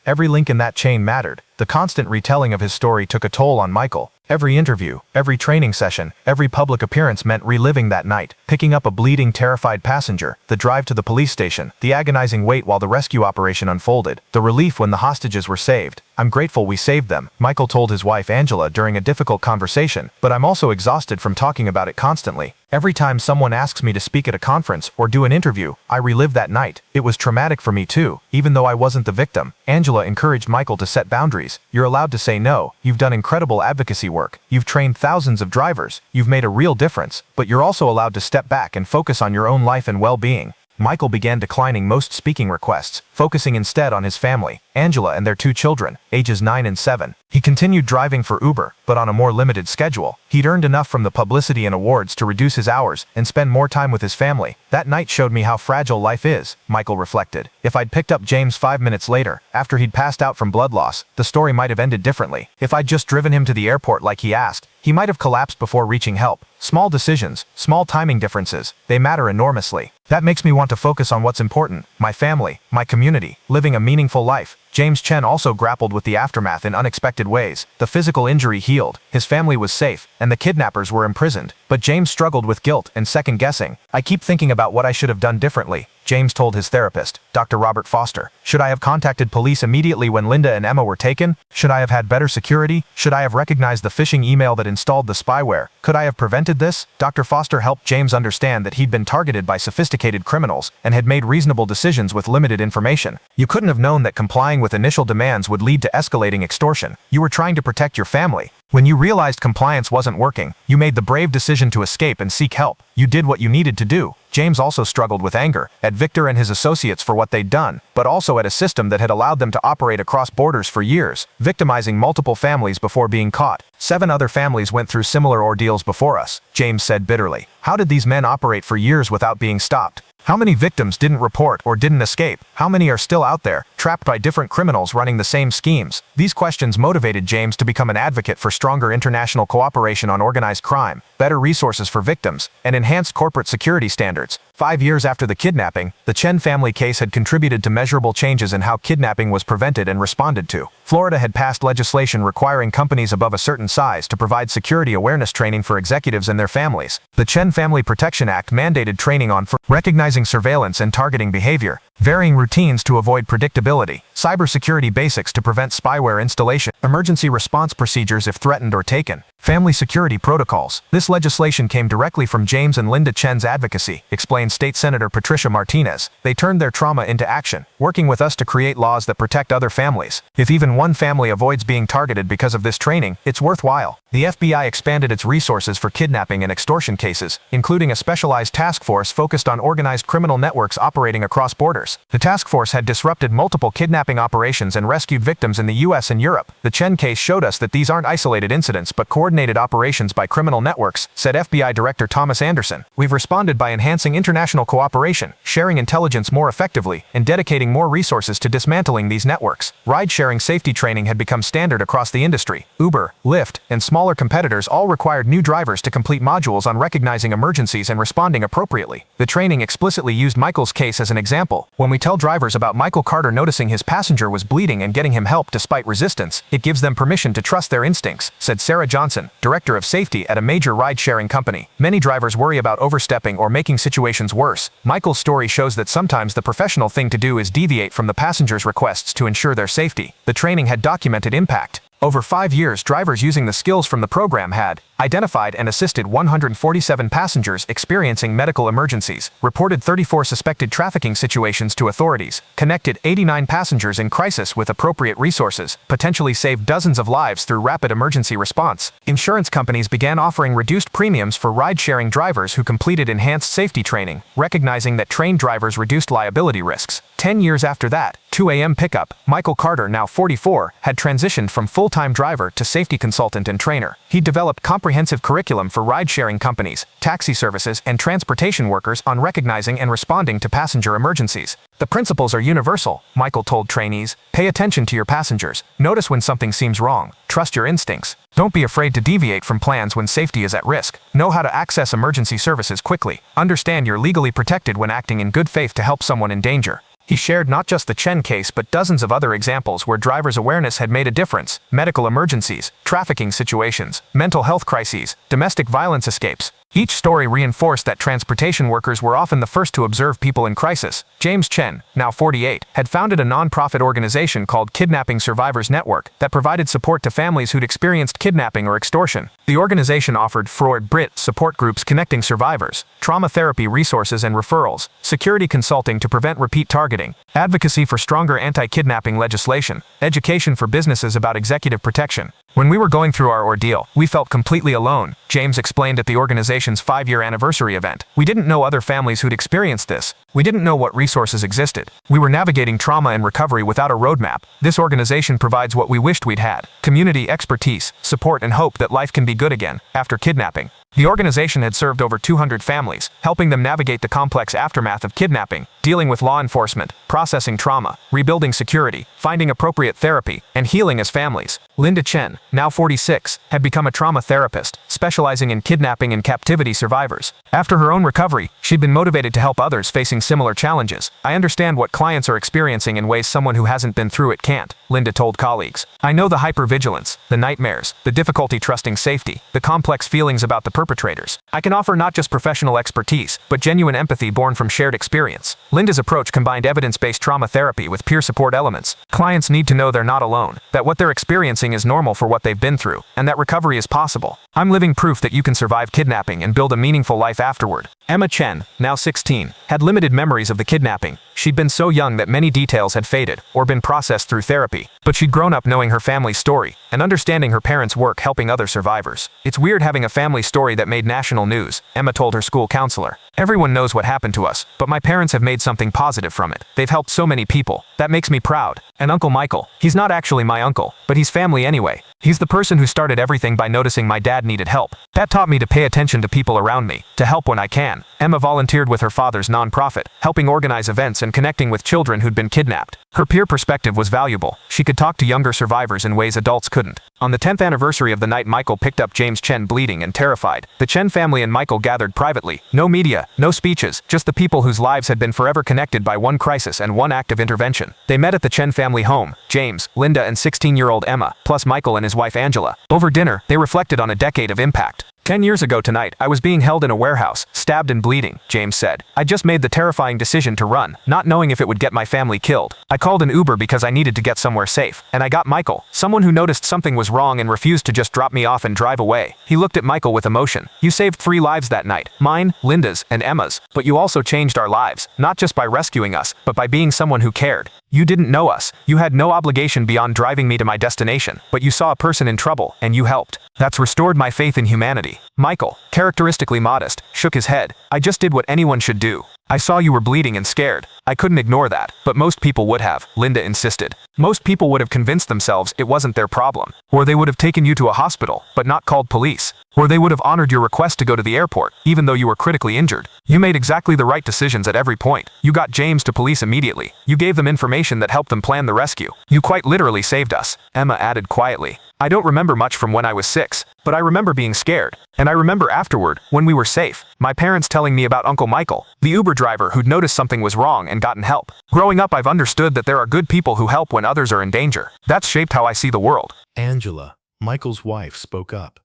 Every link in that chain mattered. The constant retelling of his story took a toll on Michael. Every interview, every training session, every public appearance meant reliving that night, picking up a bleeding, terrified passenger, the drive to the police station, the agonizing wait while the rescue operation unfolded, the relief when the hostages were saved. I'm grateful we saved them, Michael told his wife Angela during a difficult conversation, but I'm also exhausted from talking about it constantly. Every time someone asks me to speak at a conference or do an interview, I relive that night. It was traumatic for me too, even though I wasn't the victim. Angela encouraged Michael to set boundaries. You're allowed to say no. You've done incredible advocacy work. You've trained thousands of drivers. You've made a real difference, but you're also allowed to step back and focus on your own life and well-being. Michael began declining most speaking requests, focusing instead on his family, Angela and their 2 children, ages 9 and 7. He continued driving for Uber, but on a more limited schedule. He'd earned enough from the publicity and awards to reduce his hours and spend more time with his family. That night showed me how fragile life is, Michael reflected. If I'd picked up James 5 minutes later, after he'd passed out from blood loss, the story might have ended differently. If I'd just driven him to the airport like he asked, he might have collapsed before reaching help. Small decisions, small timing differences, they matter enormously. That makes me want to focus on what's important: my family, my community, living a meaningful life. James Chen also grappled with the aftermath in unexpected ways. The physical injury healed, his family was safe, and the kidnappers were imprisoned. But James struggled with guilt and second-guessing. I keep thinking about what I should have done differently, James told his therapist, Dr. Robert Foster. Should I have contacted police immediately when Linda and Emma were taken? Should I have had better security? Should I have recognized the phishing email that installed the spyware? Could I have prevented this? Dr. Foster helped James understand that he'd been targeted by sophisticated criminals and had made reasonable decisions with limited information. You couldn't have known that complying with initial demands would lead to escalating extortion. You were trying to protect your family. When you realized compliance wasn't working, you made the brave decision to escape and seek help. You did what you needed to do. James also struggled with anger at Victor and his associates for what they'd done, but also at a system that had allowed them to operate across borders for years, victimizing multiple families before being caught. 7 other families went through similar ordeals before us, James said bitterly. How did these men operate for years without being stopped? How many victims didn't report or didn't escape? How many are still out there, trapped by different criminals running the same schemes? These questions motivated James to become an advocate for stronger international cooperation on organized crime, better resources for victims, and enhanced corporate security standards. 5 years after the kidnapping, the Chen family case had contributed to measurable changes in how kidnapping was prevented and responded to. Florida had passed legislation requiring companies above a certain size to provide security awareness training for executives and their families. The Chen Family Protection Act mandated training on recognizing surveillance and targeting behavior, varying routines to avoid predictability, cybersecurity basics to prevent spyware installation, emergency response procedures if threatened or taken, family security protocols. This legislation came directly from James and Linda Chen's advocacy, explained State Senator Patricia Martinez. They turned their trauma into action, working with us to create laws that protect other families. If even one family avoids being targeted because of this training, it's worthwhile. The FBI expanded its resources for kidnapping and extortion cases, including a specialized task force focused on organized criminal networks operating across borders. The task force had disrupted multiple kidnapping operations and rescued victims in the US and Europe. The Chen case showed us that these aren't isolated incidents but coordinated operations by criminal networks, said FBI Director Thomas Anderson. We've responded by enhancing international cooperation, sharing intelligence more effectively, and dedicating more resources to dismantling these networks. Ride-sharing safety training had become standard across the industry. Uber, Lyft, and smaller competitors all required new drivers to complete modules on recognizing emergencies and responding appropriately. The training explicitly used Michael's case as an example. When we tell drivers about Michael Carter noticing his passenger was bleeding and getting him help despite resistance, it gives them permission to trust their instincts, said Sarah Johnson, Director of Safety at a major ride-sharing company. Many drivers worry about overstepping or making situations worse. Michael's story shows that sometimes the professional thing to do is deviate from the passenger's requests to ensure their safety. The training had documented impact. Over 5 years, drivers using the skills from the program had identified and assisted 147 passengers experiencing medical emergencies, reported 34 suspected trafficking situations to authorities, connected 89 passengers in crisis with appropriate resources, potentially saved dozens of lives through rapid emergency response. Insurance companies began offering reduced premiums for ride-sharing drivers who completed enhanced safety training, recognizing that trained drivers reduced liability risks. 10 years after that, 2 a.m. pickup, Michael Carter, now 44, had transitioned from full-time driver to safety consultant and trainer. He developed comprehensive curriculum for ride-sharing companies, taxi services, and transportation workers on recognizing and responding to passenger emergencies. The principles are universal, Michael told trainees. Pay attention to your passengers. Notice when something seems wrong. Trust your instincts. Don't be afraid to deviate from plans when safety is at risk. Know how to access emergency services quickly. Understand you're legally protected when acting in good faith to help someone in danger. He shared not just the Chen case but dozens of other examples where drivers' awareness had made a difference: medical emergencies, trafficking situations, mental health crises, domestic violence escapes. Each story reinforced that transportation workers were often the first to observe people in crisis. James Chen, now 48, had founded a non-profit organization called Kidnapping Survivors Network that provided support to families who'd experienced kidnapping or extortion. The organization offered Freud Brit support groups connecting survivors, trauma therapy resources and referrals, security consulting to prevent repeat targeting, advocacy for stronger anti-kidnapping legislation, education for businesses about executive protection. When we were going through our ordeal, we felt completely alone, James explained at the organization's 5-year anniversary event. We didn't know other families who'd experienced this. We didn't know what resources existed. We were navigating trauma and recovery without a roadmap. This organization provides what we wished we'd had: community, expertise, support, and hope that life can be good again after kidnapping. The organization had served over 200 families, helping them navigate the complex aftermath of kidnapping, dealing with law enforcement, processing trauma, rebuilding security, finding appropriate therapy, and healing as families. Linda Chen, now 46, had become a trauma therapist, specializing in kidnapping and captivity survivors. After her own recovery, she'd been motivated to help others facing similar challenges. I understand what clients are experiencing in ways someone who hasn't been through it can't, Linda told colleagues. I know the hypervigilance, the nightmares, the difficulty trusting safety, the complex feelings about the perpetrators. I can offer not just professional expertise, but genuine empathy born from shared experience. Linda's approach combined evidence-based trauma therapy with peer support elements. Clients need to know they're not alone, that what they're experiencing is normal for what they've been through, and that recovery is possible. I'm living proof that you can survive kidnapping and build a meaningful life afterward. Emma Chen, now 16, had limited memories of the kidnapping. She'd been so young that many details had faded or been processed through therapy, but she'd grown up knowing her family's story and understanding her parents' work helping other survivors. It's weird having a family story that made national news, Emma told her school counselor. Everyone knows what happened to us, but my parents have made something positive from it. They've helped so many people. That makes me proud. And Uncle Michael, he's not actually my uncle, but he's family anyway. He's the person who started everything by noticing my dad needed help. That taught me to pay attention to people around me, to help when I can. Emma volunteered with her father's nonprofit, helping organize events and connecting with children who'd been kidnapped. Her peer perspective was valuable. She could talk to younger survivors in ways adults couldn't. On the 10th anniversary of the night Michael picked up James Chen bleeding and terrified, the Chen family and Michael gathered privately. No media, no speeches, just the people whose lives had been forever connected by one crisis and one act of intervention. They met at the Chen family home, James, Linda and 16-year-old Emma, plus Michael and his wife Angela. Over dinner, they reflected on a decade of impact. 10 years ago tonight, I was being held in a warehouse, stabbed and bleeding, James said. I just made the terrifying decision to run, not knowing if it would get my family killed. I called an Uber because I needed to get somewhere safe. And I got Michael, someone who noticed something was wrong and refused to just drop me off and drive away. He looked at Michael with emotion. You saved 3 lives that night, mine, Linda's, and Emma's. But you also changed our lives, not just by rescuing us, but by being someone who cared. You didn't know us. You had no obligation beyond driving me to my destination, but you saw a person in trouble, and you helped. That's restored my faith in humanity. Michael, characteristically modest, shook his head. I just did what anyone should do. I saw you were bleeding and scared. I couldn't ignore that, but most people would have, Linda insisted. Most people would have convinced themselves it wasn't their problem. Or they would have taken you to a hospital, but not called police. Or they would have honored your request to go to the airport, even though you were critically injured. You made exactly the right decisions at every point. You got James to police immediately. You gave them information that helped them plan the rescue. You quite literally saved us, Emma added quietly. I don't remember much from when I was 6, but I remember being scared. And I remember afterward, when we were safe, my parents telling me about Uncle Michael, the Uber driver who'd noticed something was wrong and gotten help. Growing up, I've understood that there are good people who help when others are in danger. That's shaped how I see the world. Angela, Michael's wife, spoke up.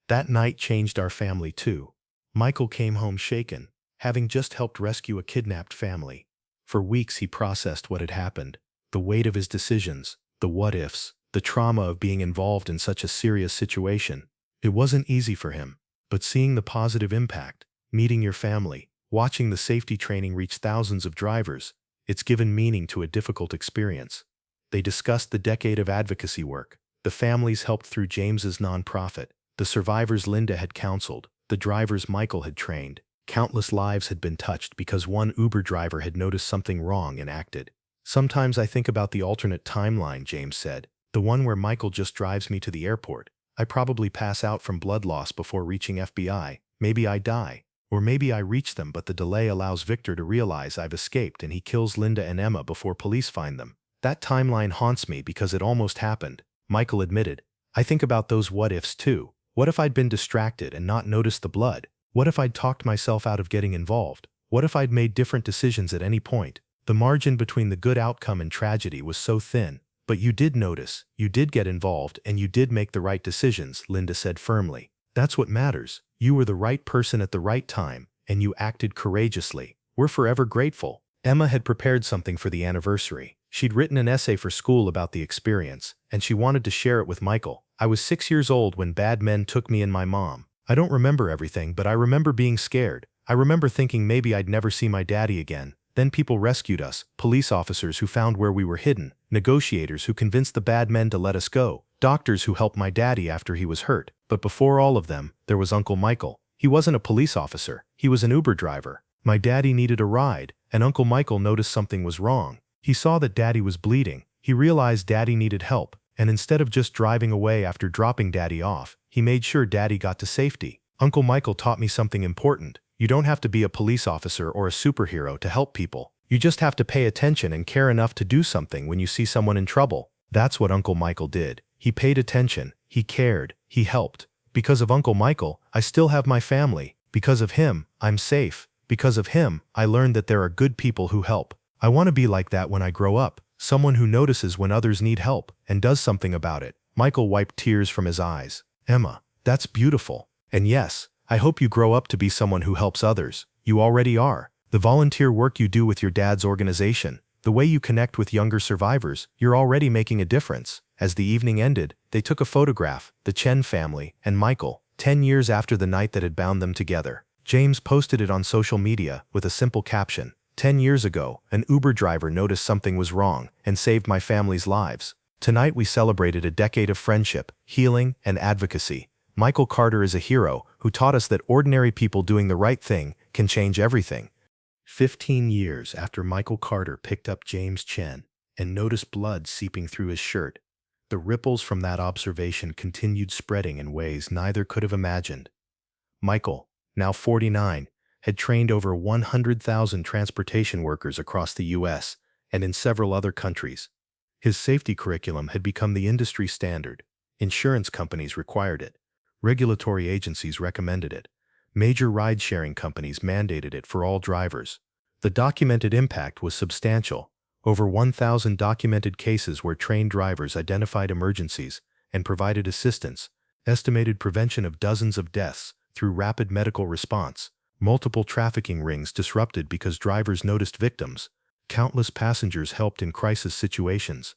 That night changed our family too. Michael came home shaken, having just helped rescue a kidnapped family. For weeks he processed what had happened, the weight of his decisions, the what-ifs, the trauma of being involved in such a serious situation. It wasn't easy for him, but seeing the positive impact, meeting your family, watching the safety training reach thousands of drivers, it's given meaning to a difficult experience. They discussed the decade of advocacy work, the families helped through James's nonprofit, the survivors Linda had counseled, the drivers Michael had trained. Countless lives had been touched because one Uber driver had noticed something wrong and acted. Sometimes I think about the alternate timeline, James said. The one where Michael just drives me to the airport. I probably pass out from blood loss before reaching FBI. Maybe I die. Or maybe I reach them, but the delay allows Victor to realize I've escaped and he kills Linda and Emma before police find them. That timeline haunts me because it almost happened, Michael admitted. I think about those what-ifs too. What if I'd been distracted and not noticed the blood? What if I'd talked myself out of getting involved? What if I'd made different decisions at any point? The margin between the good outcome and tragedy was so thin. But you did notice, you did get involved, and you did make the right decisions, Linda said firmly. That's what matters. You were the right person at the right time, and you acted courageously. We're forever grateful. Emma had prepared something for the anniversary. She'd written an essay for school about the experience, and she wanted to share it with Michael. I was 6 years old when bad men took me and my mom. I don't remember everything, but I remember being scared. I remember thinking maybe I'd never see my daddy again. Then people rescued us, police officers who found where we were hidden, negotiators who convinced the bad men to let us go, doctors who helped my daddy after he was hurt. But before all of them, there was Uncle Michael. He wasn't a police officer. He was an Uber driver. My daddy needed a ride, and Uncle Michael noticed something was wrong. He saw that daddy was bleeding. He realized daddy needed help, and instead of just driving away after dropping daddy off, he made sure daddy got to safety. Uncle Michael taught me something important. You don't have to be a police officer or a superhero to help people. You just have to pay attention and care enough to do something when you see someone in trouble. That's what Uncle Michael did. He paid attention, he cared, he helped. Because of Uncle Michael, I still have my family. Because of him, I'm safe. Because of him, I learned that there are good people who help. I want to be like that when I grow up. Someone who notices when others need help and does something about it. Michael wiped tears from his eyes. Emma, that's beautiful. And yes, I hope you grow up to be someone who helps others. You already are. The volunteer work you do with your dad's organization, the way you connect with younger survivors, you're already making a difference. As the evening ended, they took a photograph, the Chen family, and Michael, 10 years after the night that had bound them together. James posted it on social media with a simple caption. 10 years ago, an Uber driver noticed something was wrong and saved my family's lives. Tonight we celebrated a decade of friendship, healing, and advocacy. Michael Carter is a hero who taught us that ordinary people doing the right thing can change everything. 15 years after Michael Carter picked up James Chen and noticed blood seeping through his shirt, the ripples from that observation continued spreading in ways neither could have imagined. Michael, now 49, had trained over 100,000 transportation workers across the U.S. and in several other countries. His safety curriculum had become the industry standard. Insurance companies required it. Regulatory agencies recommended it. Major ride-sharing companies mandated it for all drivers. The documented impact was substantial. Over 1,000 documented cases where trained drivers identified emergencies and provided assistance, estimated prevention of dozens of deaths through rapid medical response, multiple trafficking rings disrupted because drivers noticed victims, countless passengers helped in crisis situations.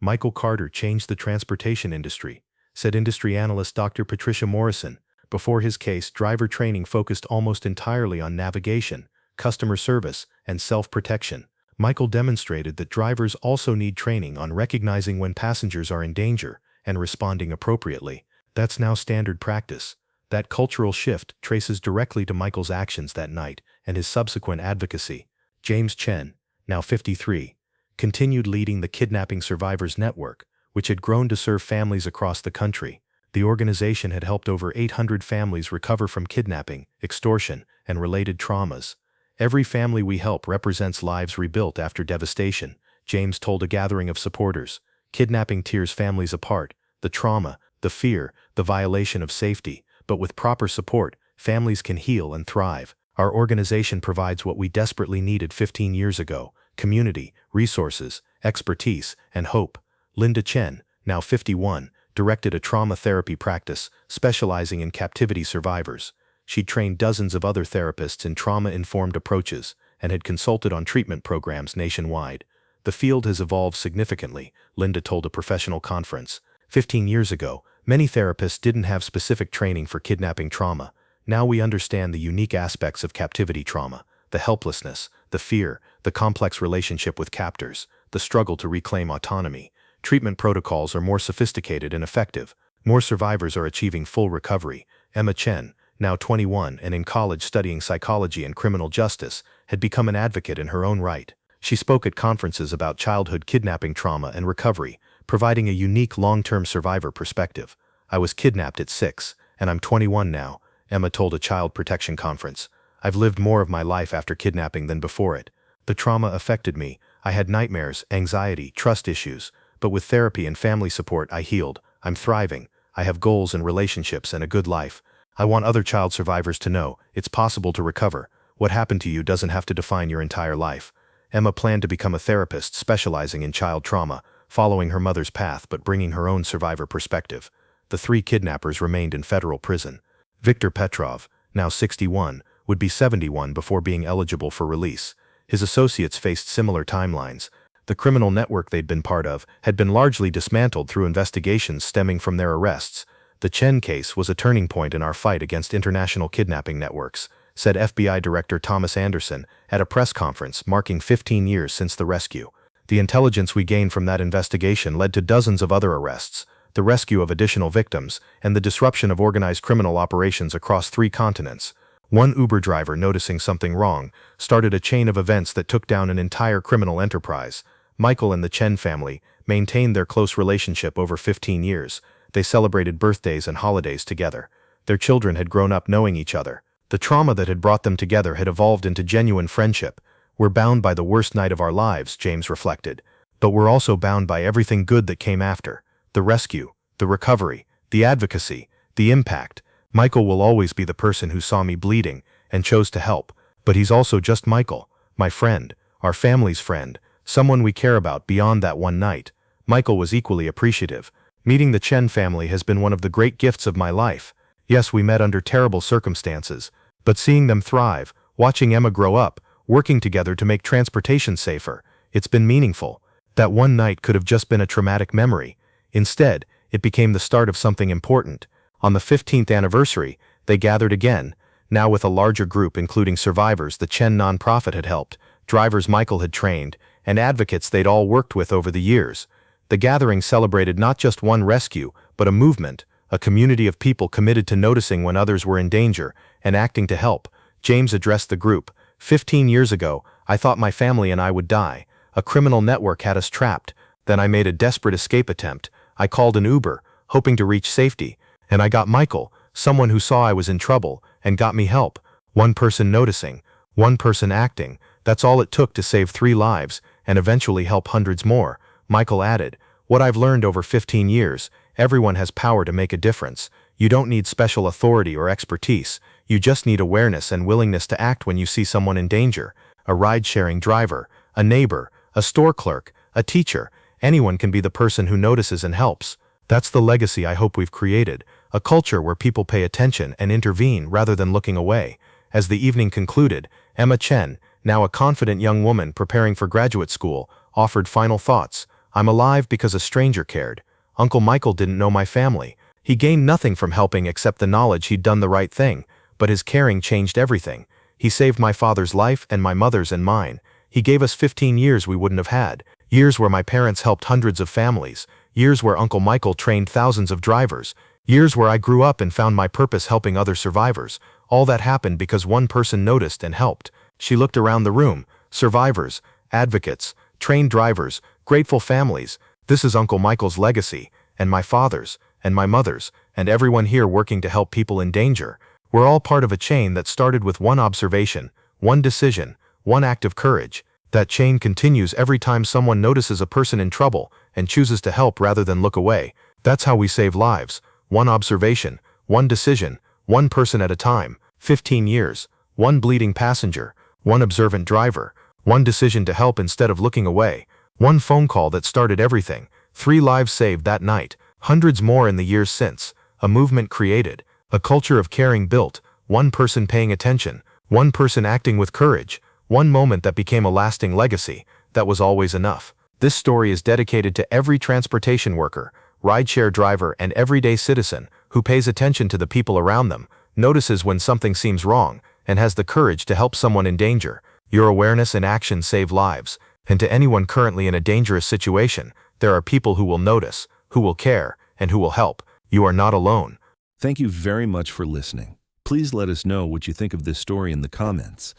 Michael Carter changed the transportation industry, said industry analyst Dr. Patricia Morrison. Before his case, driver training focused almost entirely on navigation, customer service, and self-protection. Michael demonstrated that drivers also need training on recognizing when passengers are in danger and responding appropriately. That's now standard practice. That cultural shift traces directly to Michael's actions that night and his subsequent advocacy. James Chen, now 53, continued leading the Kidnapping Survivors Network, which had grown to serve families across the country. The organization had helped over 800 families recover from kidnapping, extortion, and related traumas. Every family we help represents lives rebuilt after devastation, James told a gathering of supporters. Kidnapping tears families apart, the trauma, the fear, the violation of safety, but with proper support, families can heal and thrive. Our organization provides what we desperately needed 15 years ago: community, resources, expertise, and hope. Linda Chen, now 51, directed a trauma therapy practice specializing in captivity survivors. She trained dozens of other therapists in trauma-informed approaches and had consulted on treatment programs nationwide. The field has evolved significantly, Linda told a professional conference. 15 years ago, many therapists didn't have specific training for kidnapping trauma. Now we understand the unique aspects of captivity trauma: the helplessness, the fear, the complex relationship with captors, the struggle to reclaim autonomy. Treatment protocols are more sophisticated and effective. More survivors are achieving full recovery. Emma Chen, now 21 and in college studying psychology and criminal justice, had become an advocate in her own right. She spoke at conferences about childhood kidnapping trauma and recovery, providing a unique long-term survivor perspective. I was kidnapped at 6, and I'm 21 now, Emma told a child protection conference. I've lived more of my life after kidnapping than before it. The trauma affected me. I had nightmares, anxiety, trust issues. But with therapy and family support, I healed. I'm thriving. I have goals and relationships and a good life. I want other child survivors to know it's possible to recover. What happened to you doesn't have to define your entire life. Emma planned to become a therapist specializing in child trauma, following her mother's path but bringing her own survivor perspective. The 3 kidnappers remained in federal prison. Viktor Petrov, now 61, would be 71 before being eligible for release. His associates faced similar timelines. The criminal network they'd been part of had been largely dismantled through investigations stemming from their arrests. The Chen case was a turning point in our fight against international kidnapping networks, said FBI Director Thomas Anderson at a press conference marking 15 years since the rescue. The intelligence we gained from that investigation led to dozens of other arrests, the rescue of additional victims, and the disruption of organized criminal operations across 3 continents. One Uber driver noticing something wrong started a chain of events that took down an entire criminal enterprise. Michael and the Chen family maintained their close relationship over 15 years. They celebrated birthdays and holidays together. Their children had grown up knowing each other. The trauma that had brought them together had evolved into genuine friendship. We're bound by the worst night of our lives, James reflected. But we're also bound by everything good that came after. The rescue, the recovery, the advocacy, the impact. Michael will always be the person who saw me bleeding and chose to help. But he's also just Michael, my friend, our family's friend, someone we care about beyond that one night. Michael was equally appreciative. Meeting the Chen family has been one of the great gifts of my life. Yes, we met under terrible circumstances, but seeing them thrive, watching Emma grow up, working together to make transportation safer, it's been meaningful. That one night could have just been a traumatic memory. Instead, it became the start of something important. On the 15th anniversary, they gathered again, now with a larger group including survivors the Chen nonprofit had helped, drivers Michael had trained, and advocates they'd all worked with over the years. The gathering celebrated not just one rescue, but a movement, a community of people committed to noticing when others were in danger and acting to help. James addressed the group. 15 years ago, I thought my family and I would die. A criminal network had us trapped. Then I made a desperate escape attempt. I called an Uber, hoping to reach safety. And I got Michael, someone who saw I was in trouble, and got me help. One person noticing, one person acting. That's all it took to save 3 lives, and eventually help hundreds more. Michael added, what I've learned over 15 years, everyone has power to make a difference. You don't need special authority or expertise. You just need awareness and willingness to act when you see someone in danger. A ride-sharing driver, a neighbor, a store clerk, a teacher, anyone can be the person who notices and helps. That's the legacy I hope we've created, a culture where people pay attention and intervene rather than looking away. As the evening concluded, Emma Chen, now a confident young woman preparing for graduate school, offered final thoughts. I'm alive because a stranger cared. Uncle Michael didn't know my family. He gained nothing from helping except the knowledge he'd done the right thing, but his caring changed everything. He saved my father's life and my mother's and mine. He gave us 15 years we wouldn't have had, years where my parents helped hundreds of families, years where Uncle Michael trained thousands of drivers, years where I grew up and found my purpose helping other survivors. All that happened because one person noticed and helped. She looked around the room. Survivors, advocates, trained drivers, grateful families. This is Uncle Michael's legacy, and my father's, and my mother's, and everyone here working to help people in danger. We're all part of a chain that started with one observation, one decision, one act of courage. That chain continues every time someone notices a person in trouble and chooses to help rather than look away. That's how we save lives. One observation, one decision, one person at a time. 15 years, one bleeding passenger, one observant driver, one decision to help instead of looking away, one phone call that started everything. 3 lives saved that night, hundreds more in the years since. A movement created, a culture of caring built, one person paying attention, one person acting with courage, one moment that became a lasting legacy. That was always enough. This story is dedicated to every transportation worker, rideshare driver, and everyday citizen who pays attention to the people around them, notices when something seems wrong, and has the courage to help someone in danger. Your awareness and action save lives. And to anyone currently in a dangerous situation, there are people who will notice, who will care, and who will help. You are not alone. Thank you very much for listening. Please let us know what you think of this story in the comments.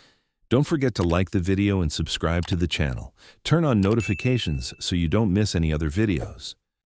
Don't forget to like the video and subscribe to the channel. Turn on notifications so you don't miss any other videos.